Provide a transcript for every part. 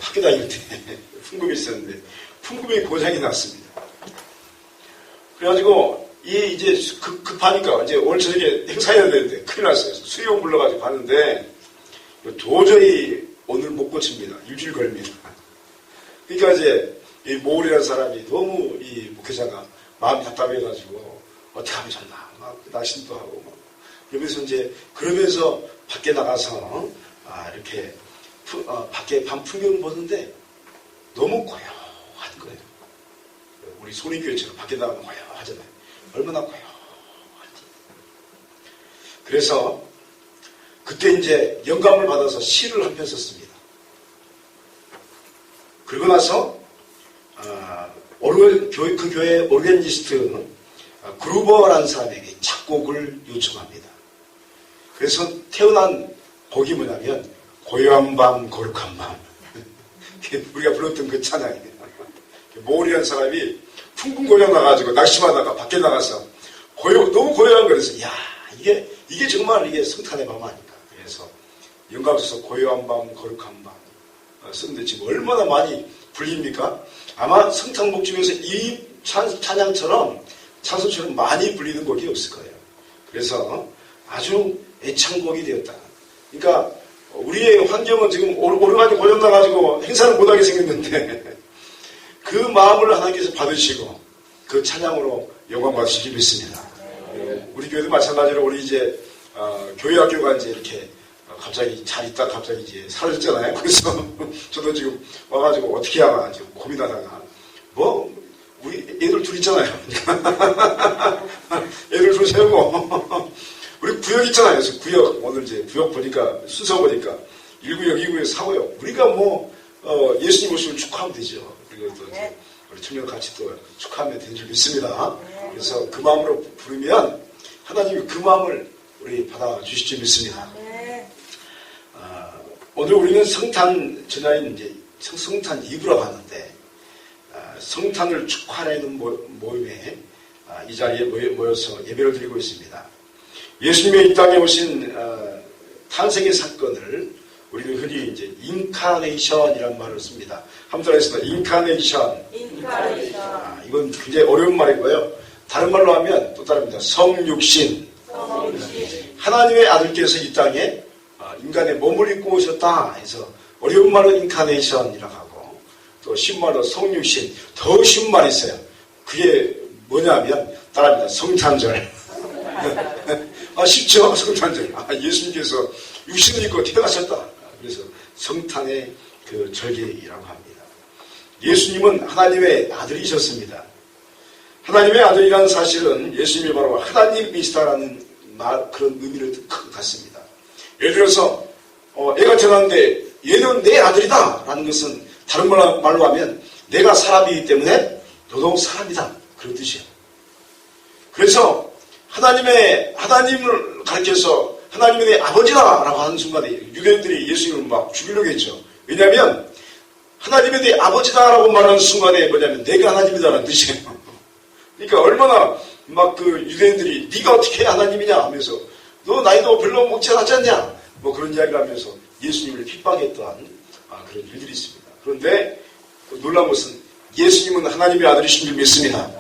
학교 다닐 때 풍금이 있었는데 풍금이 고장이 났습니다. 그래가지고 이제 급하니까 이제 오늘 저녁에 행사해야 되는데 큰일 났어요. 수리용 불러가지고 가는데 도저히 오늘 못 고칩니다. 일주일 걸립니다. 그러니까 이제 이 모울이라는 사람이 너무 이 목회자가 마음이 답답해가지고 어떻게 하면 좋나 막 낙심도 하고 막 그러면서 이제 그러면서 밖에 나가서 이렇게 밖에 밤 풍경을 보는데 너무 고요한 거예요. 우리 소리교회처럼 밖에 나가면 고요하잖아요. 얼마나 고요한지. 그래서 그때 이제 영감을 받아서 시를 한 편 썼습니다. 그리고 나서 그 교회 오르겐리스트 그루버라는 사람에게 작곡을 요청합니다. 그래서 태어난 곡이 뭐냐면 고요한 밤 거룩한 밤 우리가 불렀던 그 찬양입니다. 모울이라는 사람이 풍금 고장 나가지고 낙심하다가 밖에 나가서 너무 고요한 거라서 야 이게 정말 이게 성탄의 밤 아닌가. 그래서 영감 써서 고요한 밤 거룩한 밤 썼는데 지금 얼마나 많이 불립니까? 아마 성탄곡 중에서 이 찬양처럼 찬송처럼 많이 불리는 곡이 없을 거예요. 그래서 아주 애창곡이 되었다. 그러니까 우리의 환경은 지금 오래가지고 고장나가지고 행사를 못하게 생겼는데 그 마음을 하나님께서 받으시고 그 찬양으로 영광 받으시기 믿습니다. 우리 교회도 마찬가지로 우리 이제 교회 학교가 이제 이렇게 갑자기 잘 있다 갑자기 이제 사라졌잖아요. 그래서 저도 지금 와가지고 어떻게 하나 지금 고민하다가 우리 애들 둘 있잖아요. 애들 둘 세우고 우리 구역 있잖아요. 그래서 구역 오늘 이제 구역 보니까 순서 보니까 1구역, 2구역, 4구역 우리가 예수님 오시면 축하하면 되죠. 그리고 또 우리 청년 같이 또 축하하면 되는 줄 믿습니다. 그래서 그 마음으로 부르면 하나님이 그 마음을 우리 받아주실 줄 믿습니다. 오늘 우리는 성탄 전야인 이제 성탄 이브라고 하는데 성탄을 축하하는 모임에 이 자리에 모여서 예배를 드리고 있습니다. 예수님의 이 땅에 오신 탄생의 사건을 우리는 흔히 이제 인카네이션이라는 말을 씁니다. 한번 따라했습니다. 인카네이션. 이건 굉장히 어려운 말이고요. 다른 말로 하면 또 다릅니다. 성육신. 하나님의 아들께서 이 땅에 인간의 몸을 입고 오셨다 해서 어려운 말은 인카네이션이라고 하고 또 쉬운 말로 성육신. 더 쉬운 말이 있어요. 그게 뭐냐면 따라합니다. 성탄절. 쉽죠? 성탄절. 예수님께서 육신을 입고 태어나셨다. 그래서 성탄의 그 절기라고 합니다. 예수님은 하나님의 아들이셨습니다. 하나님의 아들이라는 사실은 예수님이 바로 하나님이시다라는 그런 의미를 갖습니다. 예를 들어서 애가 태어났는데 얘는 내 아들이다 라는 것은 다른 말로 하면 내가 사람이기 때문에 너도 사람이다 그런 뜻이에요. 그래서 하나님을 가르쳐서 하나님이 내 아버지다라고 하는 순간에 유대인들이 예수님을 막 죽이려고 했죠. 왜냐하면 하나님이 내 아버지다라고 말하는 순간에 뭐냐면 내가 하나님이다라는 뜻이에요. 그러니까 얼마나 막 그 유대인들이 네가 어떻게 하나님이냐 하면서 너 나이도 별로 먹지 않았지 않냐 그런 이야기를 하면서 예수님을 핍박했던 그런 일들이 있습니다. 그런데 놀라운 것은 예수님은 하나님의 아들이신 줄 믿습니다.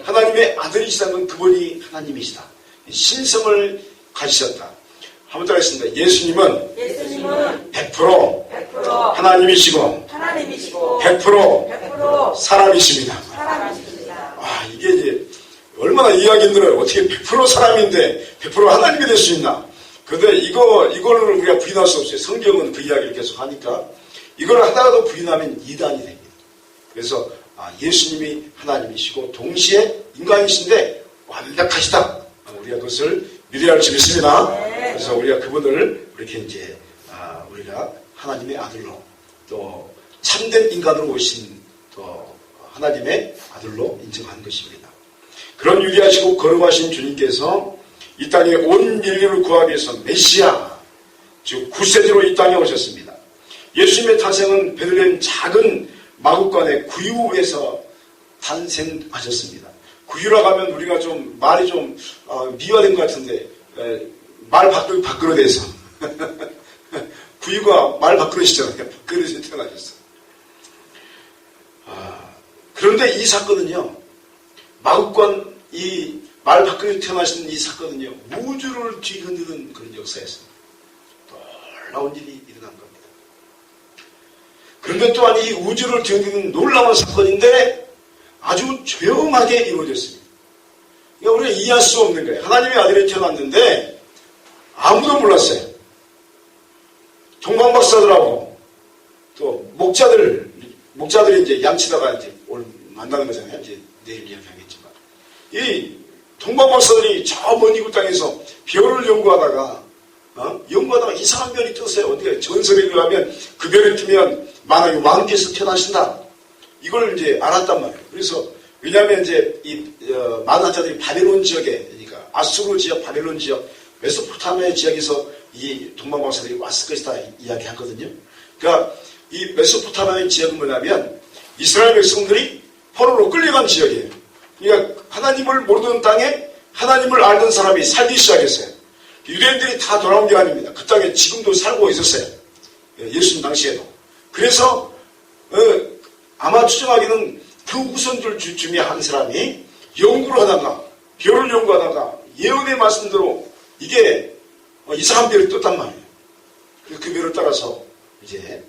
하나님의 아들이시다는 건 그분이 하나님이시다. 신성을 가지셨다. 한번 따라했습니다. 예수님은 100% 하나님이시고 100% 사람이십니다. 이게 이제 얼마나 이해하기 힘들어요. 어떻게 100% 사람인데 100% 하나님이 될 수 있나. 그런데 이거를 우리가 부인할 수 없어요. 성경은 그 이야기를 계속 하니까 이걸 하다가도 부인하면 이단이 됩니다. 그래서 예수님이 하나님이시고 동시에 인간이신데 완벽하시다. 우리가 그것을 믿어야 할 줄 믿습니다. 그래서 우리가 그분을 이렇게 이제 우리가 하나님의 아들로 또 참된 인간으로 오신 또 하나님의 아들로 인정한 것입니다. 그런 위대하시고 거룩하신 주님께서 이 땅에 온 인류를 구하기 위해서 메시아 즉 구세주로 이 땅에 오셨습니다. 예수님의 탄생은 베들레헴 작은 마국간의 구유에서 탄생하셨습니다. 구유라고 하면 우리가 좀 말이 좀 미화된 것 같은데 말 밖으로 돼서 구유가 말 밖으로시잖아요. 밖으로서 태어나셨어요. 그런데 이 사건은요, 마국간 이 말 밖으로 태어나신 이 사건은요, 우주를 뒤흔드는 그런 역사였습니다. 놀라운 일이 일어난 겁니다. 그런데 또한 이 우주를 뒤흔드는 놀라운 사건인데 아주 조용하게 이루어졌습니다. 그러니까 우리가 이해할 수 없는 거예요. 하나님의 아들이 태어났는데 아무도 몰랐어요. 동방박사들하고 또 목자들이 이제 양치다가 이제 오늘 만나는 거잖아요. 이제 내일 이야기하겠지만. 이 동방박사들이 저 먼 이국 땅에서 별을 연구하다가 이상한 별이 떴어요. 어디가 전설에 의하면 그 별을 뜨면 만약에 왕께서 태어나신다. 이걸 이제 알았단 말이에요. 그래서 왜냐하면 이제 이 많은 자들이 바벨론 지역에, 그러니까 아수르 지역, 바벨론 지역, 메소포타미아 지역에서 이 동방박사들이 왔을 것이다 이야기하거든요. 그러니까 이 메소포타미아 지역은 뭐냐면 이스라엘 백성들이 포로로 끌려간 지역이에요. 그러니까 하나님을 모르던 땅에 하나님을 알던 사람이 살기 시작했어요. 유대인들이 다 돌아온 게 아닙니다. 그 땅에 지금도 살고 있었어요. 예수님 당시에도. 그래서 아마 추정하기는 그 후손들 중에 한 사람이 연구를 하다가 별을 연구하다가 예언의 말씀대로 이게 이상한 별이 떴단 말이에요. 그래서 그 별을 따라서 이제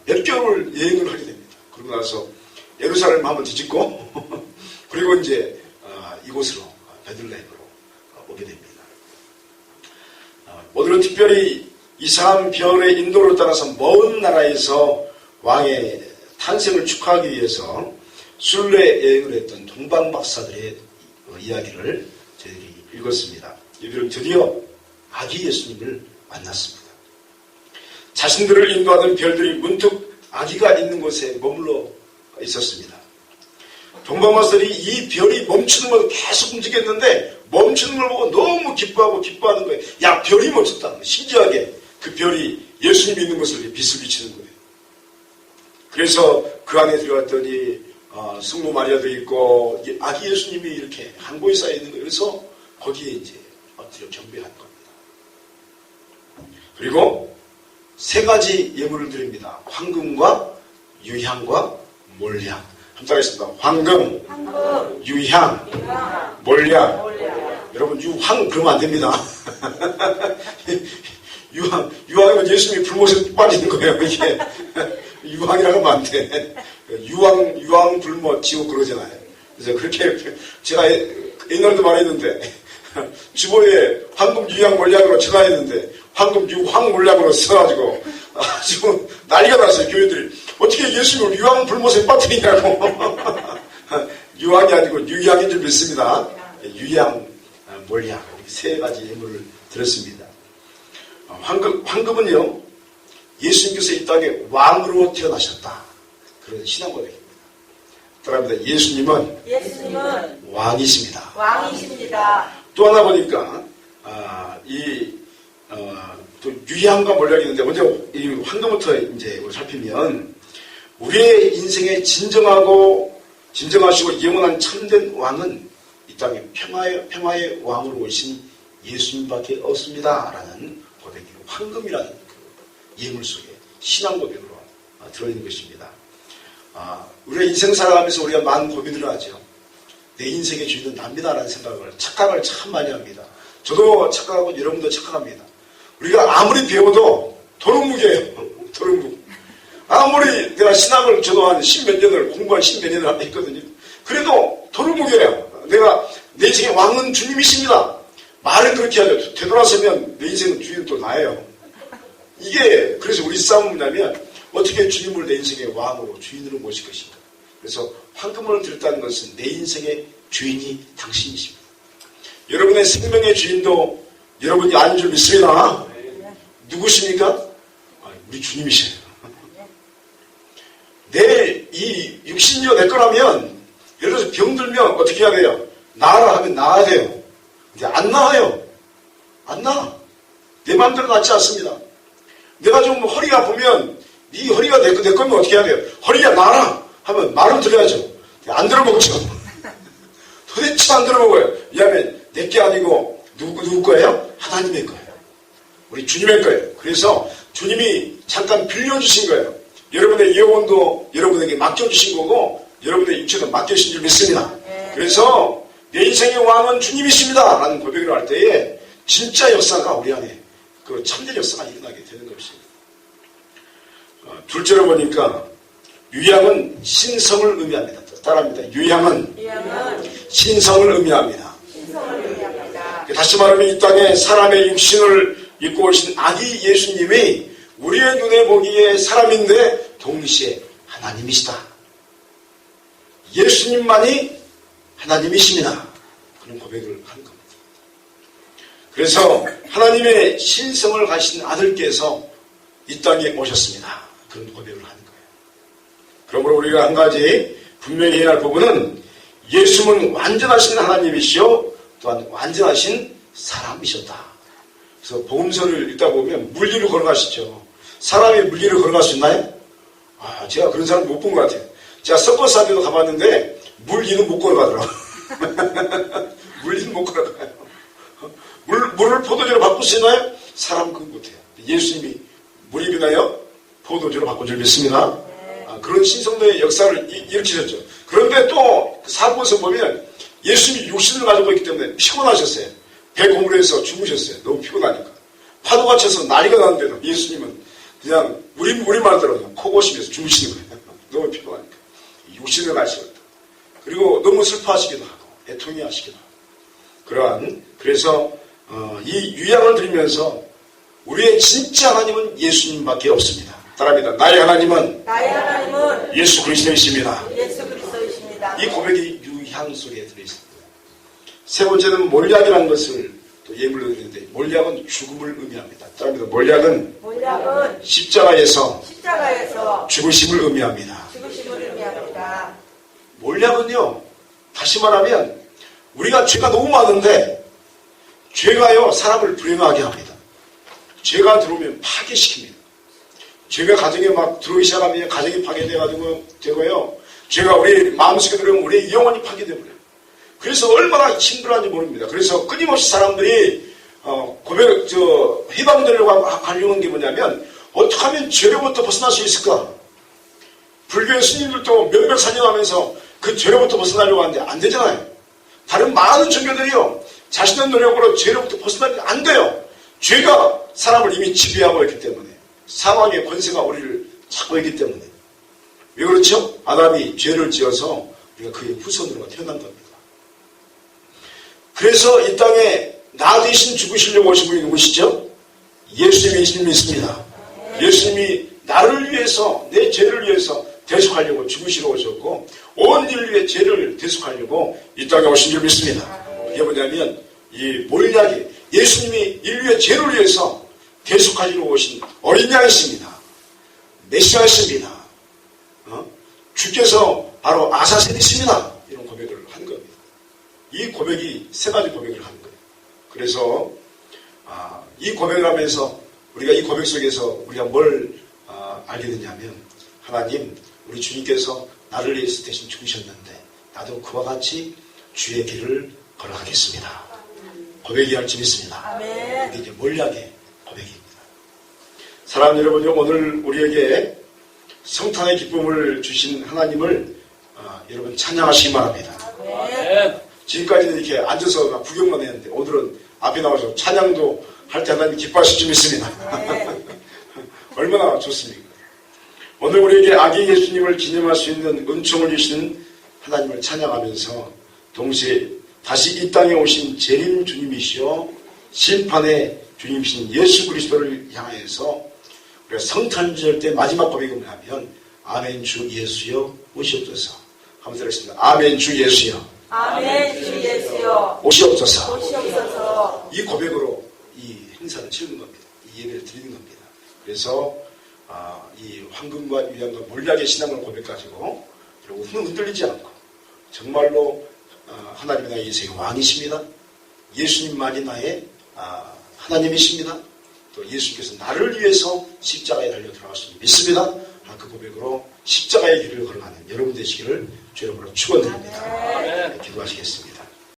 몇 개월 여행을 하게 됩니다. 그러고 나서 예루살렘 한번 뒤집고 그리고 이제 이곳으로 베들레헴으로 오게 됩니다. 오늘은 특별히 이상한 별의 인도를 따라서 먼 나라에서 왕의 탄생을 축하하기 위해서 순례 여행을 했던 동방박사들의 이야기를 저희들이 읽었습니다. 이들은 드디어 아기 예수님을 만났습니다. 자신들을 인도하던 별들이 문득 아기가 있는 곳에 머물러 있었습니다. 동방박사들이 이 별이 멈추는 걸 계속 움직였는데 멈추는 걸 보고 너무 기뻐하는 거예요. 야, 별이 멈췄다. 신기하게 그 별이 예수님이 있는 곳을 빛을 비치는 거예요. 그래서 그 안에 들어갔더니 성모 마리아도 있고 아기 예수님이 이렇게 한 곳에 쌓여 있는 거예요. 그래서 거기에 이제 엎드려 경배한 겁니다. 그리고 세 가지 예물을 드립니다. 황금과 유향과 몰향. 함께 하겠습니다. 황금, 유향, 몰향. 여러분 유황 그러면 안 됩니다. 유황이면 예수님이 불못에 빠지는 거예요. 이게 유황이라고 하면 안 돼. 유황 불못 지옥 그러잖아요. 그래서 그렇게 제가 옛날에도 말했는데 주보에 황금 유향 몰량으로 전화했는데 황금 유황 몰량으로 써가지고 아주 난리가 났어요. 교회들이 어떻게 예수님을 유황 불못에 빠뜨리냐고. 유황이 아니고 유향인 줄 믿습니다. 유향, 몰향 세 가지 예물을 드렸습니다. 황금은요, 예수님께서 이 땅에 왕으로 태어나셨다. 그런 신앙 고백입니다. 따라합니다. 예수님은 왕이십니다. 또 하나 보니까 또 유향과 몰약이 있는데 먼저 이 황금부터 이제 살피면 우리의 인생에 진정하시고 영원한 참된 왕은 이 땅에 평화의 왕으로 오신 예수님밖에 없습니다라는 고백이 황금이라는 그 예물 속에 신앙 고백으로 들어있는 것입니다. 우리가 인생 살아가면서 우리가 많은 고민을 하죠. 내 인생의 주인은 납니다라는 착각을 참 많이 합니다. 저도 착각하고 여러분도 착각합니다. 우리가 아무리 배워도 도루묵이에요. 도루묵. 아무리 내가 신학을 저도 한 십몇 년을 공부한 십몇 년을 했거든요. 그래도 도루묵이에요. 내 인생의 왕은 주님이십니다. 말은 그렇게 하죠. 되돌아서면 내 인생은 주인은 또 나예요. 이게 그래서 우리 싸움은 뭐냐면 어떻게 주님을 내 인생의 왕으로 주인으로 모실 것인가. 그래서 황금을 드렸다는 것은 내 인생의 주인이 당신이십니다. 여러분의 생명의 주인도 여러분이 아닌 줄 믿습니다. 누구십니까? 우리 주님이시에요. 내 이 육신이요 내 거라면 예를 들어서 병들면 어떻게 해야 돼요? 나아라 하면 나아야 돼요. 근데 안 나아요. 안 나아. 내 마음대로 낫지 않습니다. 내가 좀 허리가 아프면 네 허리가 내 거면 어떻게 해야 돼요? 허리가 나아라 하면 말은 들어야죠. 안 들어먹죠. 도대체 안 들어먹어요. 왜냐하면 내게 아니고 누구 거예요? 하나님의 거예요. 우리 주님의 거예요. 그래서 주님이 잠깐 빌려주신 거예요. 여러분의 영혼도 여러분에게 맡겨주신 거고 여러분의 육체도 맡겨주신 줄 믿습니다. 그래서 내 인생의 왕은 주님이십니다 라는 고백을 할 때에 진짜 역사가 우리 안에 그 참된 역사가 일어나게 되는 것입니다. 둘째로 보니까 유향은 신성을 의미합니다. 따라합니다. 유향은 신성을 의미합니다. 다시 말하면 이 땅에 사람의 육신을 입고 오신 아기 예수님이 우리의 눈에 보기에 사람인데 동시에 하나님이시다. 예수님만이 하나님이십니다. 그런 고백을 한 겁니다. 그래서 하나님의 신성을 가진 아들께서 이 땅에 오셨습니다. 그런 고백을 하는 거예요. 그러므로 우리가 한 가지 분명히 해야 할 부분은 예수님은 완전하신 하나님이시요 또한 완전하신 사람이셨다. 그래서 복음서를 읽다 보면 물리로 걸어가시죠. 사람이 물리로 걸어갈 수 있나요? 제가 그런 사람 못 본 것 같아요. 제가 서커스한테도 가봤는데 물리는 못 걸어가더라고요. 물리는 못 걸어가요. 물을 포도주로 바꿀 수 있나요? 사람 그건 못해요. 예수님이 물이 비나요? 포도주로 바꾼 줄 믿습니다. 그런 신성도의 역사를 일으키셨죠. 그런데 또 사부에서 보면 예수님이 육신을 가지고 있기 때문에 피곤하셨어요. 배 고물에서 주무셨어요. 너무 피곤하니까. 파도가 쳐서 난리가 나는데도 예수님은 그냥 우리말대로 그냥 코 고시면서 주무시는 거예요. 너무 피곤하니까. 육신을 가시겠다. 그리고 너무 슬퍼하시기도 하고 애통해 하시기도 하고. 그래서 이 유향을 드리면서 우리의 진짜 하나님은 예수님밖에 없습니다. 따라합니다. 나의 하나님은 예수 그리스도이십니다. 이 고백이 유향 속에 들어있습니다. 세 번째는 몰약이라는 것을 또 예물로 드리는데 몰약은 죽음을 의미합니다. 따라합니다. 몰약은 십자가에서 죽으심을 의미합니다. 몰약은요, 다시 말하면 우리가 죄가 너무 많은데 죄가요 사람을 불행하게 합니다. 죄가 들어오면 파괴시킵니다. 죄가 가정에 막 들어오기 시작하면 가정이 파괴돼가지고 되고요. 죄가 우리 마음속에 들어오면 우리의 영혼이 파괴돼버려요. 그래서 얼마나 힘들어하는지 모릅니다. 그래서 끊임없이 사람들이 해방되려고 하려는 게 뭐냐면 어떻게 하면 죄로부터 벗어날 수 있을까? 불교의 스님들도 몇백 사념하면서 그 죄로부터 벗어나려고 하는데 안 되잖아요. 다른 많은 종교들이요 자신의 노력으로 죄로부터 벗어나면 안 돼요. 죄가 사람을 이미 지배하고 있기 때문에 사망의 권세가 우리를 잡고 있기 때문에. 왜 그렇죠? 아담이 죄를 지어서 우리가 그의 후손으로 태어난 겁니다. 그래서 이 땅에 나 대신 죽으시려고 오신 분이 누구시죠? 예수님이 있습니다. 예수님이 나를 위해서 내 죄를 위해서 대속하려고 죽으시러 오셨고 온 인류의 죄를 대속하려고 이 땅에 오신 줄 믿습니다. 이게 뭐냐면 이 몰약이 예수님이 인류의 죄를 위해서 대속하시러 오신 어린 양이십니다. 메시아이십니다. 주께서 바로 아사셀이십니다. 이런 고백을 한 겁니다. 이 고백이 세 가지 고백을 한 거예요. 그래서 이 고백을 하면서 우리가 이 고백 속에서 우리가 뭘 알게 되냐면 하나님 우리 주님께서 나를 위해서 대신 죽으셨는데 나도 그와 같이 주의 길을 걸어가겠습니다. 고백이 할 줄 믿습니다. 이게 이제 몰약의 고백입니다. 사랑하는 여러분, 오늘 우리에게 성탄의 기쁨을 주신 하나님을 여러분 찬양하시기 바랍니다. 지금까지는 이렇게 앉아서 막 구경만 했는데 오늘은 앞에 나와서 찬양도 할 때 하나님 기뻐하실 줄 믿습니다. 얼마나 좋습니까? 오늘 우리에게 아기 예수님을 기념할 수 있는 은총을 주시는 하나님을 찬양하면서 동시에 다시 이 땅에 오신 재림 주님이시여 심판의 주님이신 예수 그리스도를 향해서 우리가 성탄절 때 마지막 고백이 뭐냐면 아멘 주 예수여 오시옵소서. 한번 들었습니다. 아멘 주 예수여. 아멘 주 예수여 오시옵소서. 오시옵소서. 이 고백으로 이 행사를 치르는 겁니다. 이 예배를 드리는 겁니다. 그래서 이 황금과 유향과 몰약의 신앙을 고백가지고 그리고 흔들리지 않고 정말로 하나님이 나의 인생의 왕이십니다. 예수님만이 나의 하나님이십니다. 또 예수님께서 나를 위해서 십자가에 달려 들어가셨습니다. 믿습니다. 그 고백으로 십자가의 길을 걸어가는 여러분 되시기를 주의 이름으로 축원드립니다. 기도하시겠습니다.